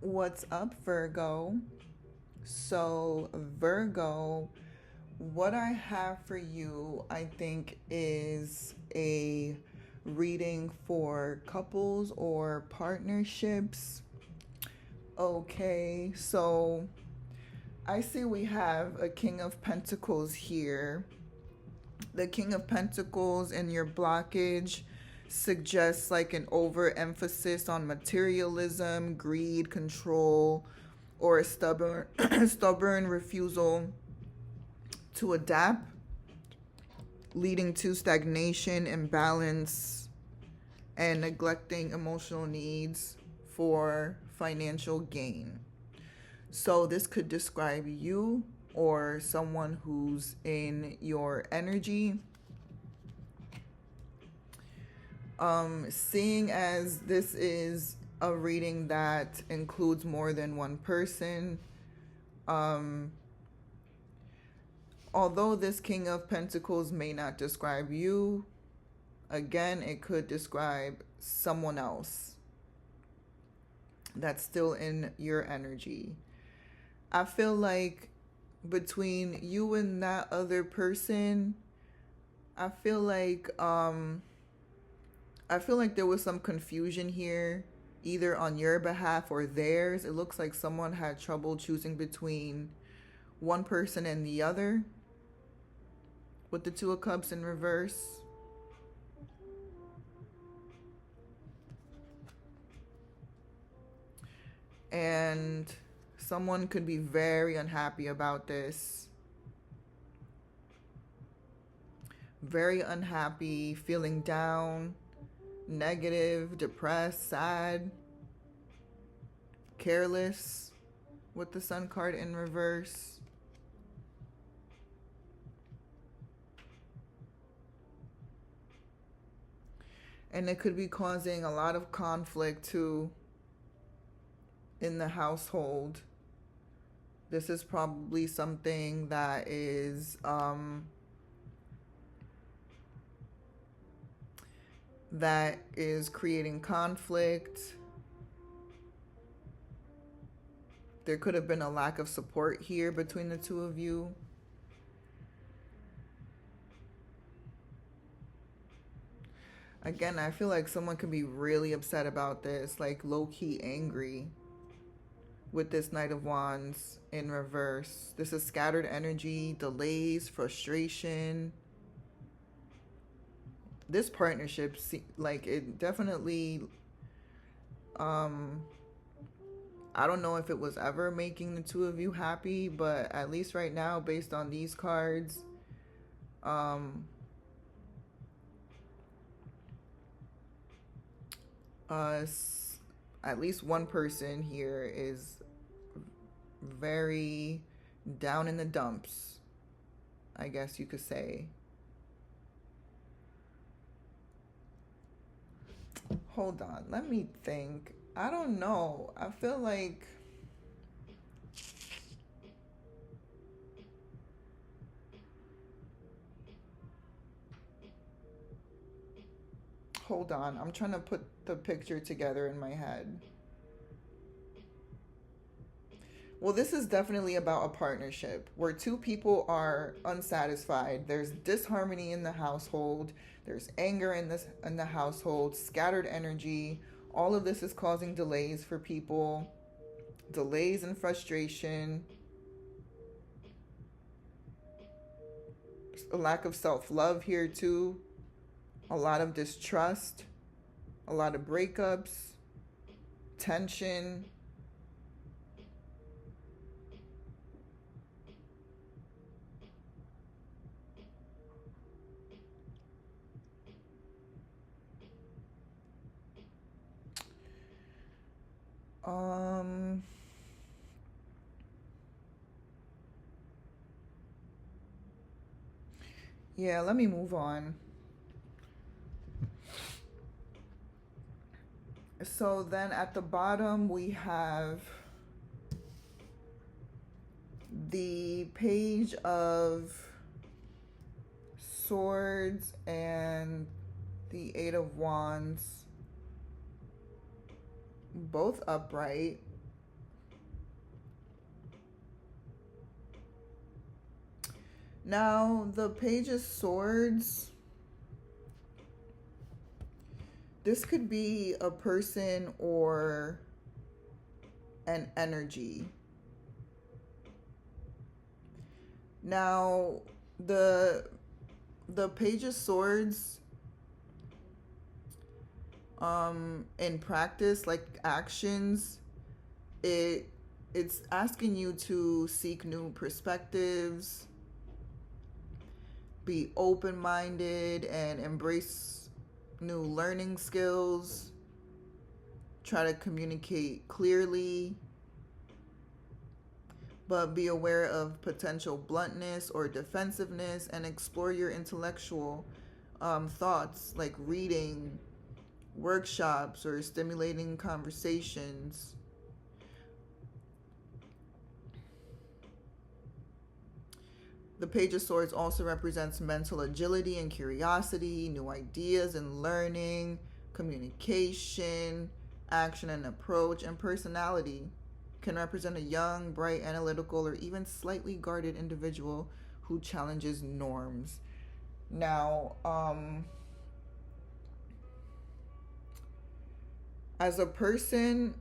What's up, Virgo? So, Virgo, what I have for you, I think, is a reading for couples or partnerships. Okay, so I see we have a King of Pentacles here. The King of Pentacles in your blockage suggests like an overemphasis on materialism, greed, control, or a stubborn stubborn refusal to adapt, leading to stagnation, imbalance, and neglecting emotional needs for financial gain. So this could describe you or someone who's in your energy. Seeing as this is a reading that includes more than one person, um, although this King of Pentacles may not describe you, again, it could describe someone else that's still in your energy. I feel like between you and that other person, I feel like there was some confusion here, either on your behalf or theirs. It looks like someone had trouble choosing between one person and the other with the Two of Cups in reverse. And someone could be very unhappy about this. Very unhappy, feeling down, negative, depressed, sad, careless with the Sun card in reverse. And it could be causing a lot of conflict too in the household. This is probably something that is creating conflict. There could have been a lack of support here between the two of you. Again, I feel like someone could be really upset about this, like low-key angry with this Knight of Wands in reverse. This is scattered energy, delays, frustration. This partnership, like it definitely, I don't know if it was ever making the two of you happy, but at least right now, based on these cards, at least one person here is very down in the dumps, I guess you could say. Hold on, let me think. I don't know. I feel like hold on. I'm trying to put the picture together in my head. Well, this is definitely about a partnership where two people are unsatisfied. There's disharmony in the household. There's anger in the household, scattered energy. All of this is causing delays for people. Delays and frustration. A lack of self-love here too. A lot of distrust. A lot of breakups. Tension. Yeah, let me move on. So then at the bottom we have the Page of Swords and the Eight of Wands, both upright. Now, the Page of Swords, this could be a person or an energy. Now, the Page of Swords, in practice, like actions, it's asking you to seek new perspectives, be open-minded, and embrace new learning skills. Try to communicate clearly, but be aware of potential bluntness or defensiveness, and explore your intellectual thoughts, like reading, workshops, or stimulating conversations. The Page of Swords also represents mental agility and curiosity, new ideas and learning, communication, action and approach, and personality. Can represent a young, bright, analytical, or even slightly guarded individual who challenges norms. Now, as a person,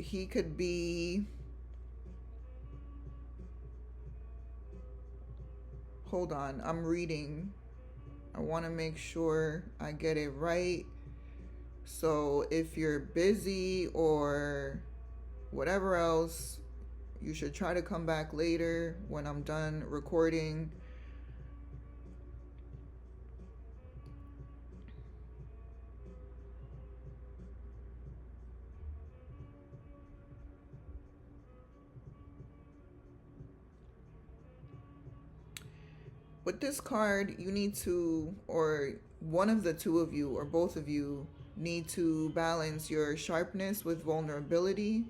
he could be, hold on, I'm reading. I want to make sure I get it right. So if you're busy or whatever else, you should try to come back later when I'm done recording. With this card, you need to, or one of the two of you, or both of you, need to balance your sharpness with vulnerability.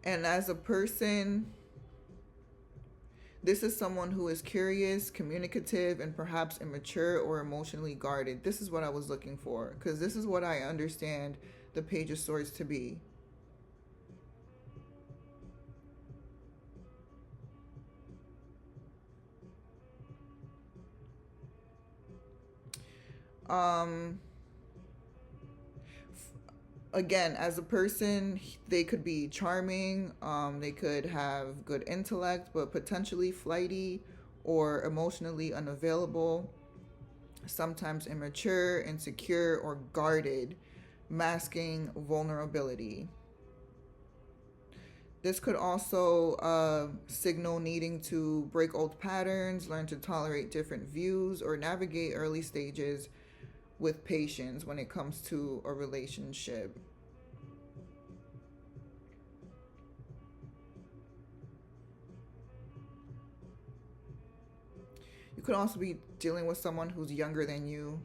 And as a person, this is someone who is curious, communicative, and perhaps immature or emotionally guarded. This is what I was looking for, because this is what I understand the Page of Swords to be. Again, as a person, they could be charming, they could have good intellect, but potentially flighty or emotionally unavailable, sometimes immature, insecure, or guarded, masking vulnerability. This could also signal needing to break old patterns, learn to tolerate different views, or navigate early stages with patience when it comes to a relationship. You could also be dealing with someone who's younger than you.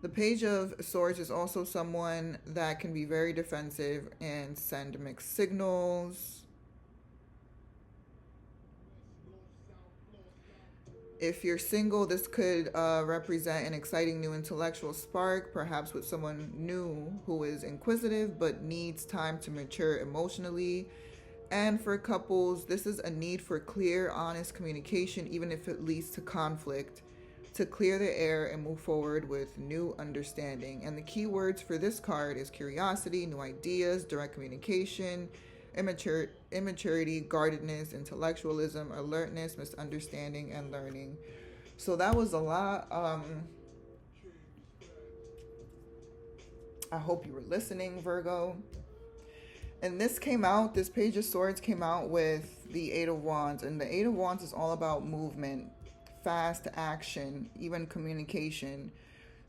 The Page of Swords is also someone that can be very defensive and send mixed signals. If you're single, this could represent an exciting new intellectual spark, perhaps with someone new who is inquisitive but needs time to mature emotionally. And for couples, this is a need for clear, honest communication, even if it leads to conflict, to clear the air and move forward with new understanding. And the key words for this card is curiosity, new ideas, direct communication, immaturity, guardedness, intellectualism, alertness, misunderstanding, and learning. So that was a lot. I hope you were listening, Virgo. And this Page of Swords came out with the Eight of Wands. And the Eight of Wands is all about movement, fast action, even communication.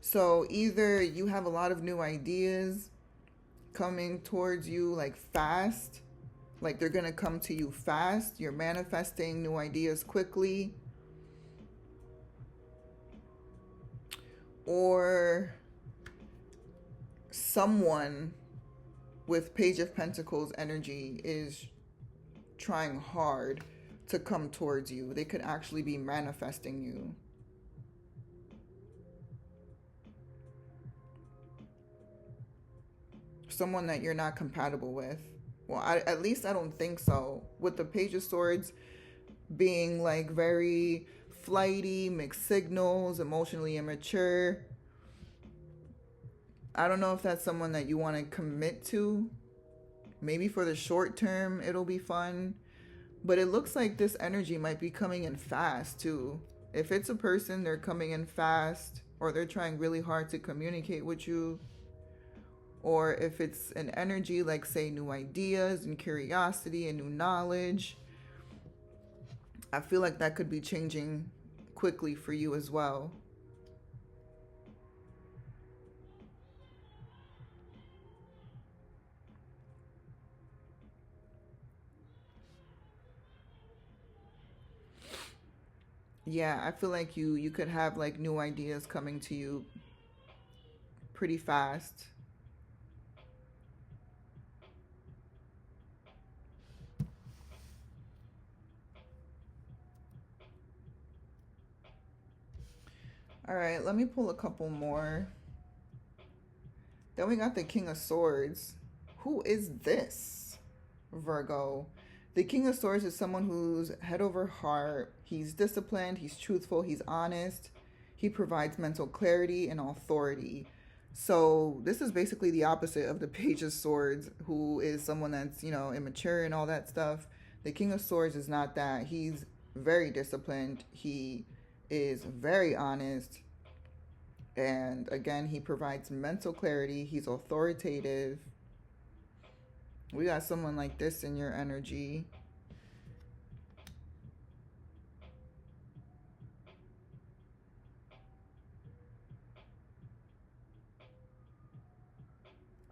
So either you have a lot of new ideas coming towards you, like fast, like they're going to come to you fast. You're manifesting new ideas quickly. Or someone with Page of Pentacles energy is trying hard to come towards you. They could actually be manifesting you. Someone that you're not compatible with. Well, at least I don't think so. With the Page of Swords being like very flighty, mixed signals, emotionally immature. I don't know if that's someone that you want to commit to. Maybe for the short term, it'll be fun. But it looks like this energy might be coming in fast too. If it's a person, they're coming in fast, or they're trying really hard to communicate with you. Or if it's an energy like, say, new ideas and curiosity and new knowledge, I feel like that could be changing quickly for you as well. Yeah, I feel like you could have like new ideas coming to you pretty fast. All right, let me pull a couple more. Then we got the King of Swords. Who is this? Virgo. The King of Swords is someone who's head over heart. He's disciplined, he's truthful, he's honest. He provides mental clarity and authority. So this is basically the opposite of the Page of Swords, who is someone that's, immature and all that stuff. The King of Swords is not that. He's very disciplined. He is very honest. And again, he provides mental clarity. He's authoritative. We got someone like this in your energy.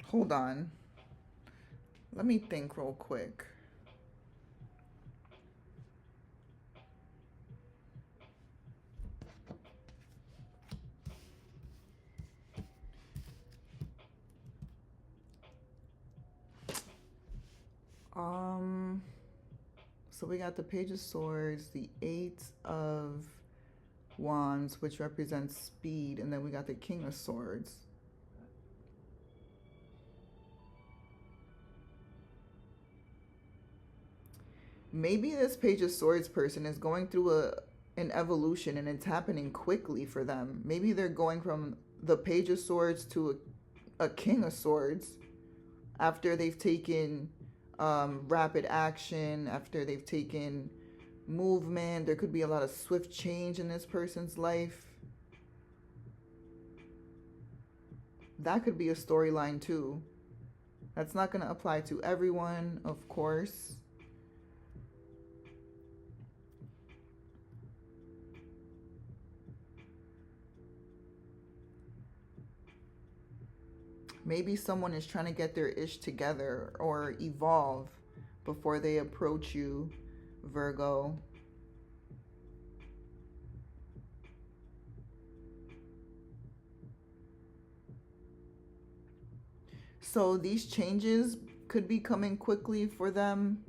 Hold on. Let me think real quick. So we got the Page of Swords, the Eight of Wands, which represents speed, and then we got the King of Swords. Maybe this Page of Swords person is going through an evolution, and it's happening quickly for them. Maybe they're going from the Page of Swords to a King of Swords after they've taken rapid action, after they've taken movement. There could be a lot of swift change in this person's life. That could be a storyline too. That's not going to apply to everyone, of course. Maybe someone is trying to get their ish together or evolve before they approach you, Virgo. So these changes could be coming quickly for them,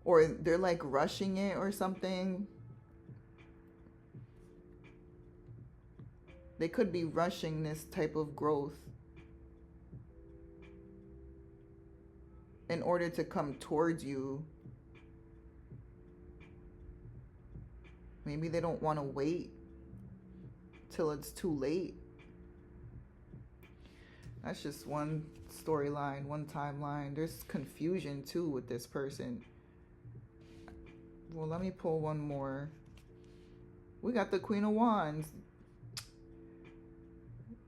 or they're like rushing it or something. They could be rushing this type of growth in order to come towards you. Maybe they don't want to wait till it's too late. That's just one storyline, one timeline. There's confusion too with this person. Well, let me pull one more. We got the Queen of Wands.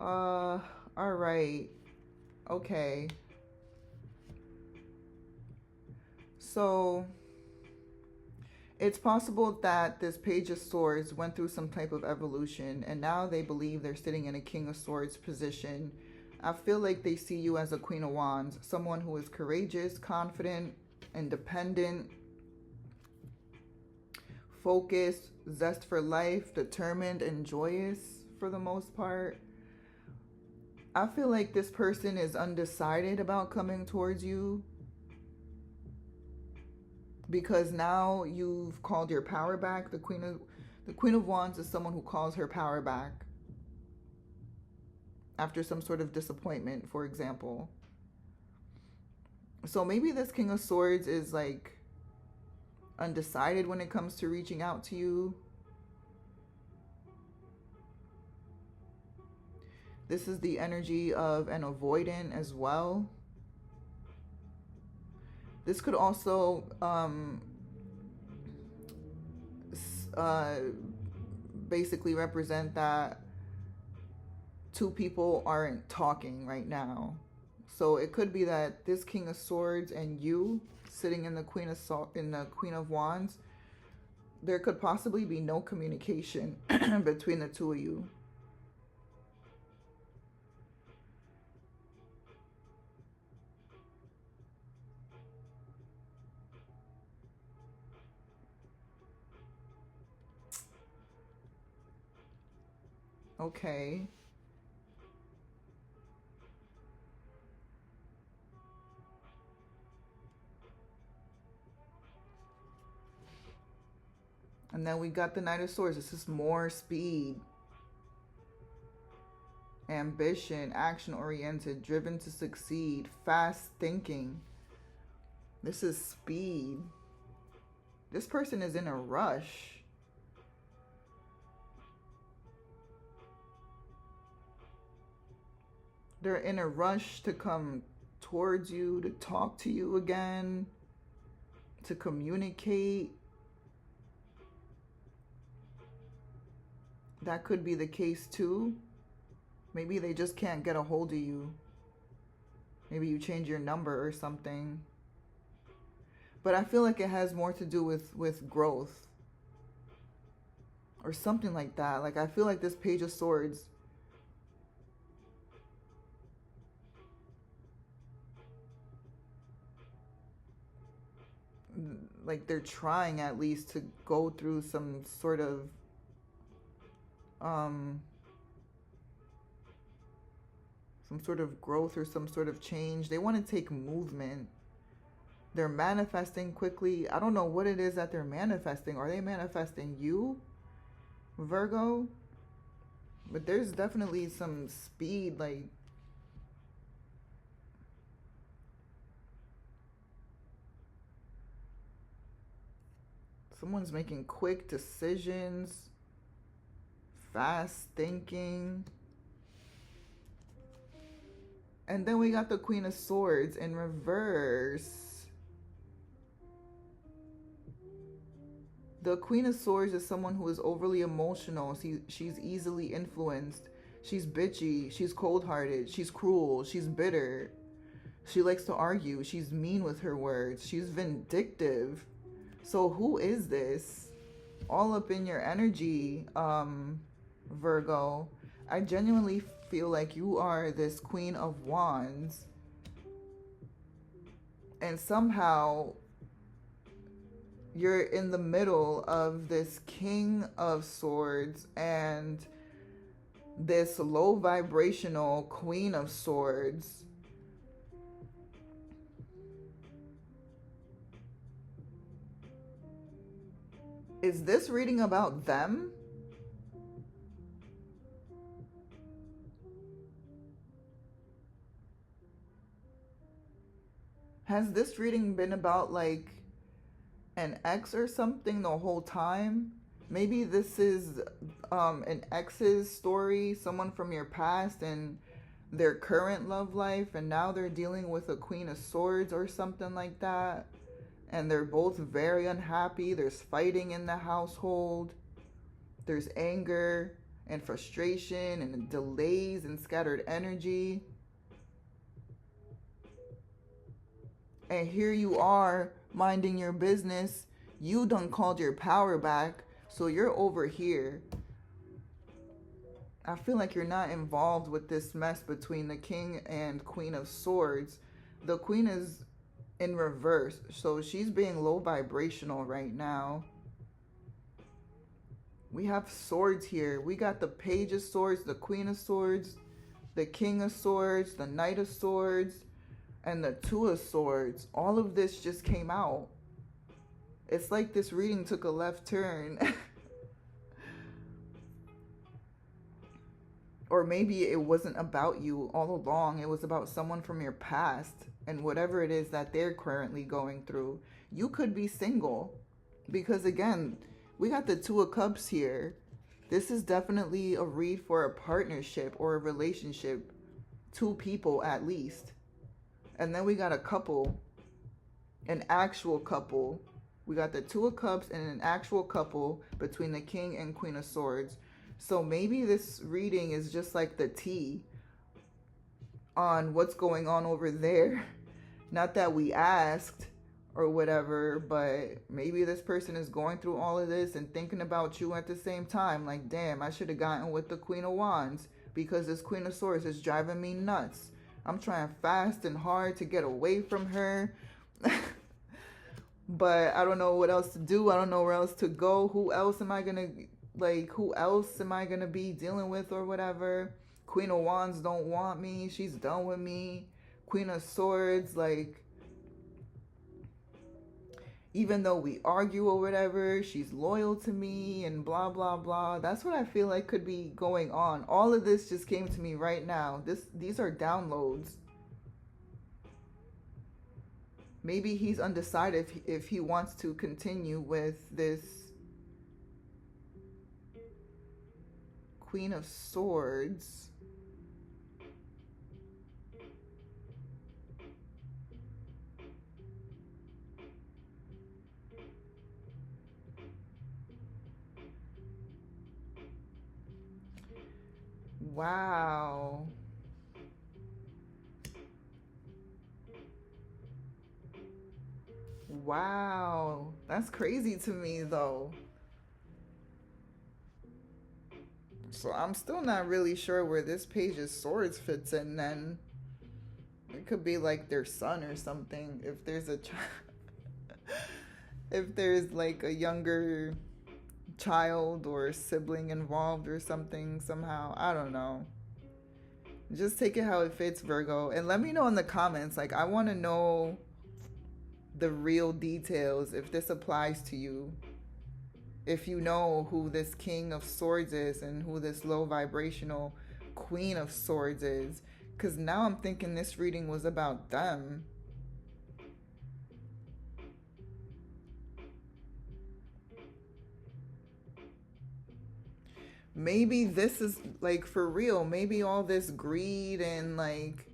All right. Okay. So it's possible that this Page of Swords went through some type of evolution, and now they believe they're sitting in a King of Swords position. I feel like they see you as a Queen of Wands, someone who is courageous, confident, independent, focused, zest for life, determined, and joyous for the most part. I feel like this person is undecided about coming towards you because now you've called your power back. The Queen of Wands is someone who calls her power back after some sort of disappointment, for example. So maybe this King of Swords is like undecided when it comes to reaching out to you. This is the energy of an avoidant as well. This could also basically represent that two people aren't talking right now. So it could be that this King of Swords and you sitting in the Queen of Wands, there could possibly be no communication between the two of you. Okay. And then we got the Knight of Swords. This is more speed, ambition, action-oriented, driven to succeed, fast thinking. This is speed. This person is in a rush. They're in a rush to come towards you, to talk to you again, to communicate. That could be the case too. Maybe they just can't get a hold of you. Maybe you change your number or something. But I feel like it has more to do with growth or something like that. Like I feel like this Page of Swords, like they're trying at least to go through some sort of growth or some sort of change. They want to take movement. They're manifesting quickly. I don't know what it is that they're manifesting. Are they manifesting you, Virgo? But there's definitely some speed, like someone's making quick decisions, fast thinking. And then we got the Queen of Swords in reverse. The Queen of Swords is someone who is overly emotional. She's easily influenced. She's bitchy. She's cold-hearted. She's cruel. She's bitter. She likes to argue. She's mean with her words. She's vindictive. So who is this? All up in your energy, Virgo. I genuinely feel like you are this Queen of Wands. And somehow you're in the middle of this King of Swords and this low vibrational Queen of Swords. Is this reading about them? Has this reading been about like an ex or something the whole time? Maybe this is an ex's story, someone from your past and their current love life, and now they're dealing with a Queen of Swords or something like that. And they're both very unhappy. There's fighting in the household. There's anger and frustration and delays and scattered energy. And here you are minding your business. You done called your power back, so you're over here. I feel like you're not involved with this mess between the King and Queen of Swords. The Queen is in reverse, so she's being low vibrational right now. We have swords here. We got the Page of Swords, the Queen of Swords, the King of Swords, the Knight of Swords, and the Two of Swords. All of this just came out. It's like this reading took a left turn. Or maybe it wasn't about you all along. It was about someone from your past and whatever it is that they're currently going through. You could be single because, again, we got the Two of Cups here. This is definitely a read for a partnership or a relationship. Two people at least. And then we got a couple, an actual couple. We got the Two of Cups and an actual couple between the King and Queen of Swords. So maybe this reading is just like the tea on what's going on over there. Not that we asked or whatever, but maybe this person is going through all of this and thinking about you at the same time. Like, damn, I should have gotten with the Queen of Wands because this Queen of Swords is driving me nuts. I'm trying fast and hard to get away from her. But I don't know what else to do. I don't know where else to go. Who else am I going to be dealing with or whatever? Queen of Wands don't want me. She's done with me. Queen of Swords, like, even though we argue or whatever, she's loyal to me and blah, blah, blah. That's what I feel like could be going on. All of this just came to me right now. These are downloads. Maybe he's undecided if he wants to continue with this Queen of Swords. Wow. Wow. That's crazy to me, though. So I'm still not really sure where this Page of Swords fits in then. It could be like their son or something. If there's a if there's like a younger child or sibling involved or something somehow. I don't know. Just take it how it fits, Virgo. And let me know in the comments. Like, I want to know the real details if this applies to you. If you know who this King of Swords is and who this low vibrational Queen of Swords is. Because now I'm thinking this reading was about them. Maybe this is like for real. Maybe all this greed and like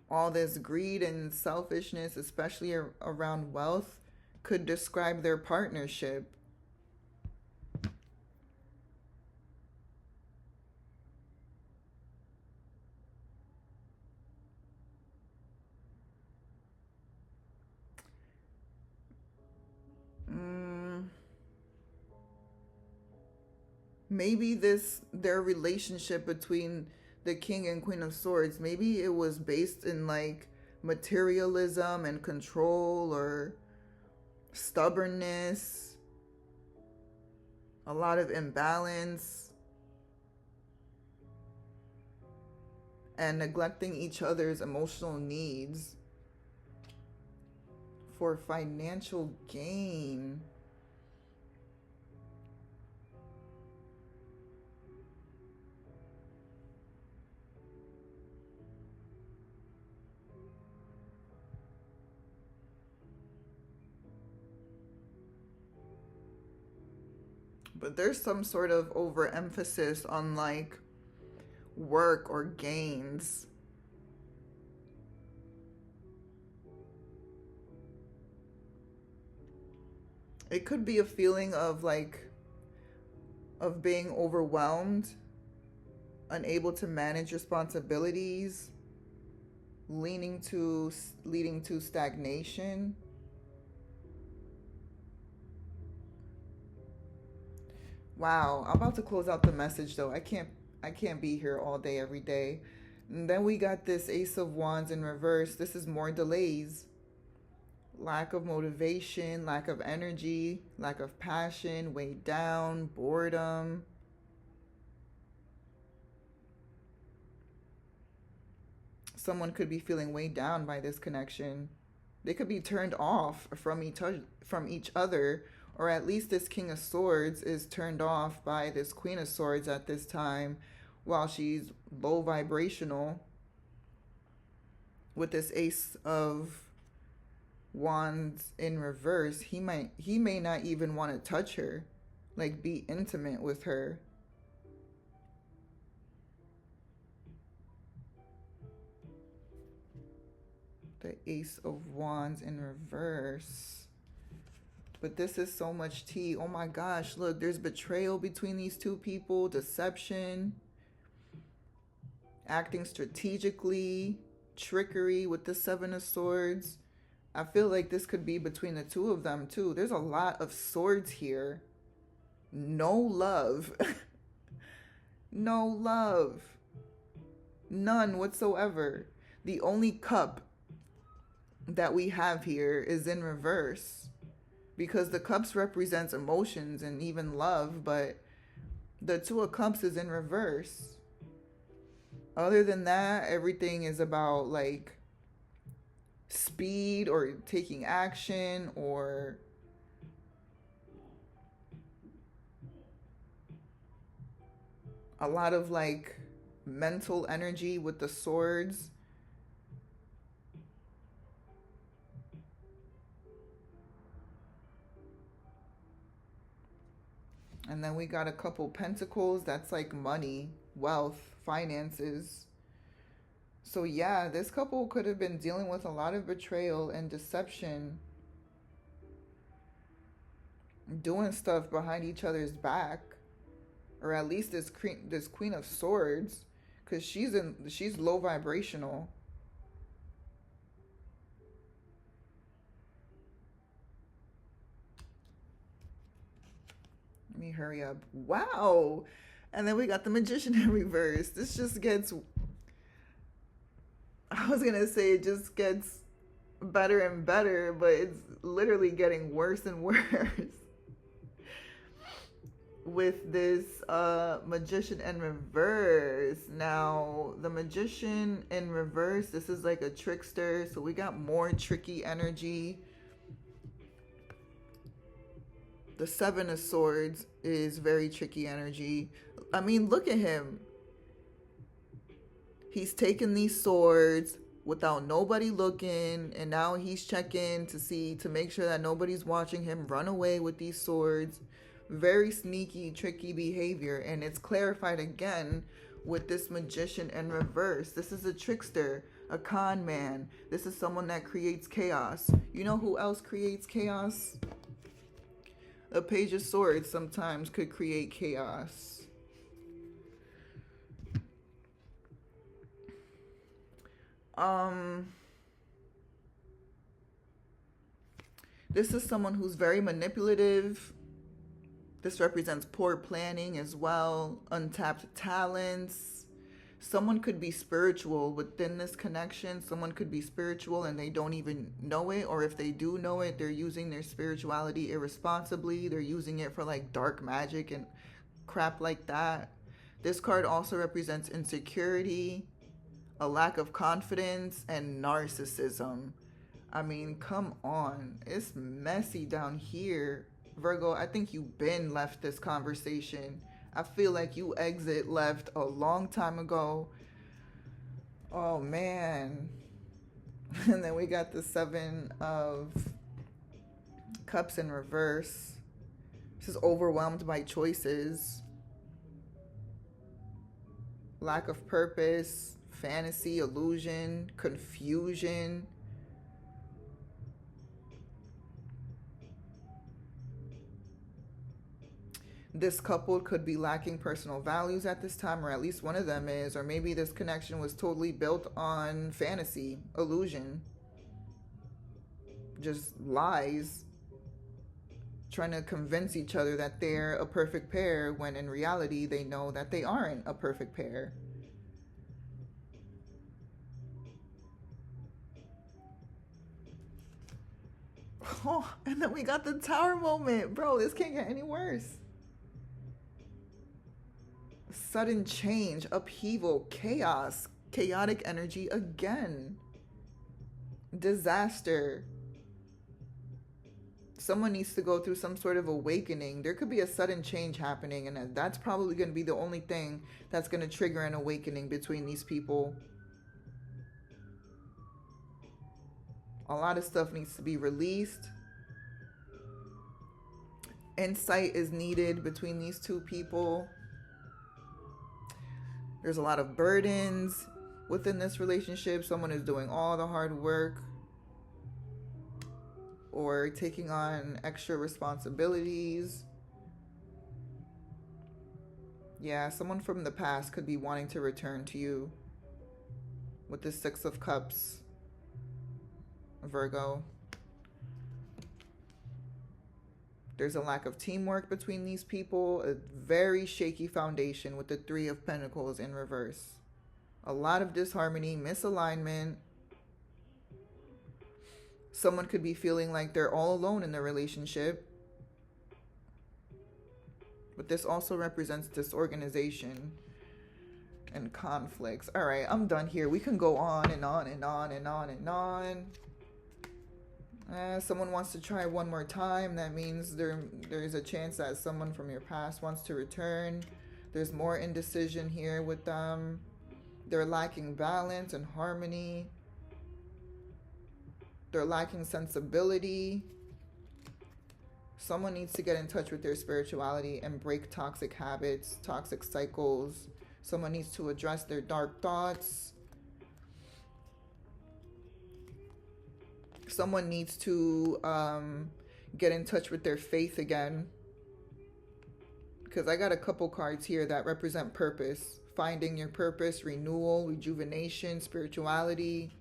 all this greed and selfishness, especially around wealth, could describe their partnership. Maybe their relationship between the King and Queen of Swords, maybe it was based in like materialism and control or stubbornness, a lot of imbalance, and neglecting each other's emotional needs for financial gain. But there's some sort of overemphasis on like work or gains. It could be a feeling of being overwhelmed, unable to manage responsibilities, leading to stagnation. Wow, I'm about to close out the message though. I can't be here all day every day. And then we got this Ace of Wands in reverse. This is more delays. Lack of motivation, lack of energy, lack of passion, weighed down, boredom. Someone could be feeling weighed down by this connection. They could be turned off from each other, or at least this King of Swords is turned off by this Queen of Swords at this time while she's low vibrational with this Ace of Wands in reverse. He may not even want to touch her, like be intimate with her. The Ace of Wands in reverse. But this is so much tea. Oh my gosh, look, there's betrayal between these two people, deception, acting strategically, trickery with the Seven of Swords. I feel like this could be between the two of them too. There's a lot of swords here. No love. No love. None whatsoever. The only cup that we have here is in reverse, because the cups represents emotions and even love, but the Two of Cups is in reverse. Other than that, everything is about like speed or taking action or a lot of like mental energy with the swords. And then we got a couple pentacles. That's like money, wealth, finances. So yeah, this couple could have been dealing with a lot of betrayal and deception, doing stuff behind each other's back, or at least this Queen of Swords, because she's low vibrational. Let me hurry up. Wow. And then we got the Magician in reverse. This just gets, I was going to say it just gets better and better, but it's literally getting worse and worse with this Magician in reverse. Now, the Magician in reverse, this is like a trickster. So we got more tricky energy. The Seven of Swords is very tricky energy. I mean, look at him. He's taking these swords without nobody looking, and now he's checking to make sure that nobody's watching him run away with these swords. Very sneaky, tricky behavior, and it's clarified again with this Magician in reverse. This is a trickster, a con man. This is someone that creates chaos. You know who else creates chaos? A Page of Swords sometimes could create chaos. This is someone who's very manipulative. This represents poor planning as well, untapped talents. Someone could be spiritual within this connection. Someone could be spiritual and they don't even know it, or if they do know it, they're using their spirituality irresponsibly. They're using it for like dark magic and crap like that. This card also represents insecurity, a lack of confidence, and narcissism. I mean, come on. It's messy down here. Virgo, I think you've been left this conversation. I feel like you left a long time ago. Oh, man. And then we got the Seven of Cups in reverse. This is overwhelmed by choices. Lack of purpose, fantasy, illusion, confusion. This couple could be lacking personal values at this time, or at least one of them is, or maybe this connection was totally built on fantasy, illusion, just lies, trying to convince each other that they're a perfect pair when in reality they know that they aren't a perfect pair. Oh, and then we got the Tower moment. Bro, this can't get any worse. Sudden change, upheaval, chaos, chaotic energy again. Disaster. Someone needs to go through some sort of awakening. There could be a sudden change happening, and that's probably going to be the only thing that's going to trigger an awakening between these people. A lot of stuff needs to be released. Insight is needed between these two people. There's a lot of burdens within this relationship. Someone is doing all the hard work or taking on extra responsibilities. Yeah, someone from the past could be wanting to return to you with the Six of Cups, Virgo. There's a lack of teamwork between these people, a very shaky foundation with the Three of Pentacles in reverse. A lot of disharmony, misalignment. Someone could be feeling like they're all alone in the relationship. But this also represents disorganization and conflicts. All right, I'm done here. We can go on and on and on and on and on. Someone wants to try one more time. That means there is a chance that someone from your past wants to return. There's more indecision here with them. They're lacking balance and harmony. They're lacking sensibility. Someone needs to get in touch with their spirituality and break toxic habits, toxic cycles. Someone needs to address their dark thoughts. Someone needs to get in touch with their faith again. Because I got a couple cards here that represent purpose. Finding your purpose, renewal, rejuvenation, spirituality.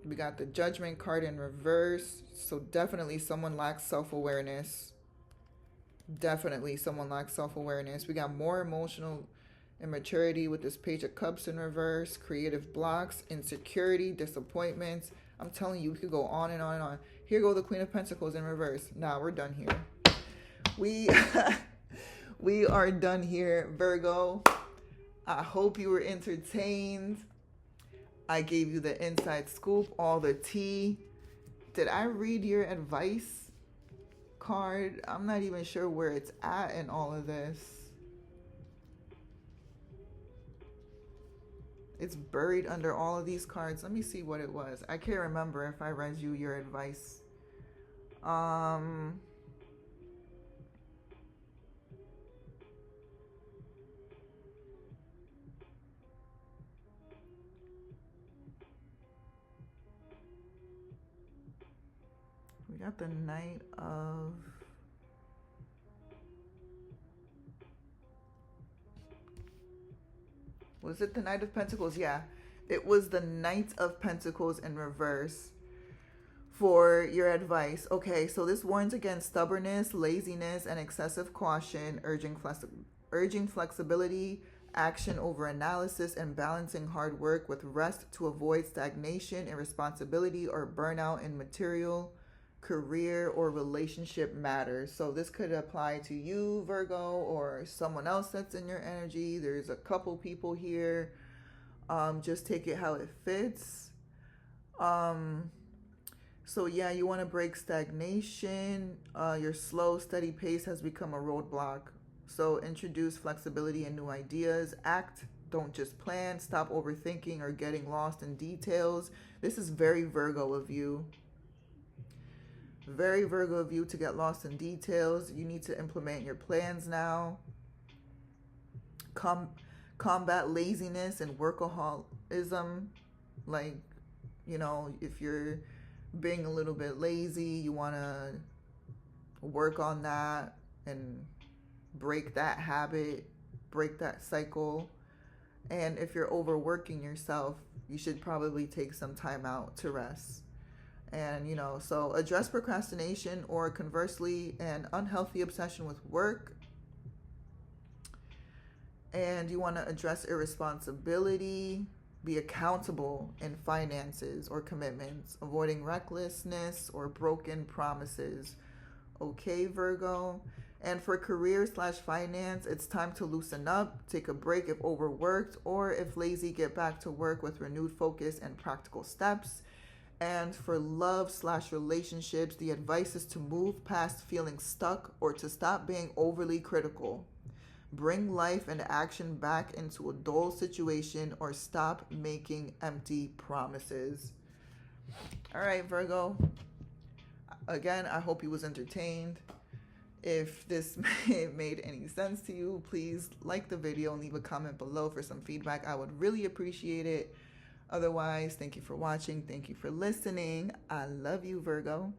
We got the Judgment card in reverse. So definitely someone lacks self-awareness. Definitely someone lacks self-awareness. We got more emotional immaturity with this Page of Cups in reverse. Creative blocks, insecurity, disappointments. I'm telling you, we could go on and on and on. Here go the Queen of Pentacles in reverse. Nah, we're done here. We are done here, Virgo. I hope you were entertained. I gave you the inside scoop, all the tea. Did I read your advice card? I'm not even sure where it's at in all of this. It's buried under all of these cards. Let me see what it was. I can't remember if I read you your advice. We got the Knight of... Was it the Knight of Pentacles? Yeah. It was the Knight of Pentacles in reverse for your advice. Okay, so this warns against stubbornness, laziness, and excessive caution, urging flexibility, action over analysis, and balancing hard work with rest to avoid stagnation, irresponsibility, or burnout in material, career, or relationship matters. So this could apply to you, Virgo, or someone else that's in your energy. There's a couple people here. Just take it how it fits. So yeah, you want to break stagnation. Your slow, steady pace has become a roadblock. So introduce flexibility and new ideas. Act, don't just plan. Stop overthinking or getting lost in details. This is very Virgo of you. Very Virgo of you to get lost in details. You need to implement your plans now. Combat laziness and workaholism. Like, you know, if you're being a little bit lazy, you want to work on that and break that habit, break that cycle. And if you're overworking yourself, you should probably take some time out to rest. And, you know, so address procrastination or conversely, an unhealthy obsession with work. And you want to address irresponsibility. Be accountable in finances or commitments, avoiding recklessness or broken promises. Okay, Virgo. And for career slash finance, it's time to loosen up, take a break if overworked, or if lazy, get back to work with renewed focus and practical steps. And for love slash relationships, the advice is to move past feeling stuck or to stop being overly critical. Bring life and action back into a dull situation or stop making empty promises. All right, Virgo. Again, I hope you was entertained. If this made any sense to you, please like the video and leave a comment below for some feedback. I would really appreciate it. Otherwise, thank you for watching. Thank you for listening. I love you, Virgo.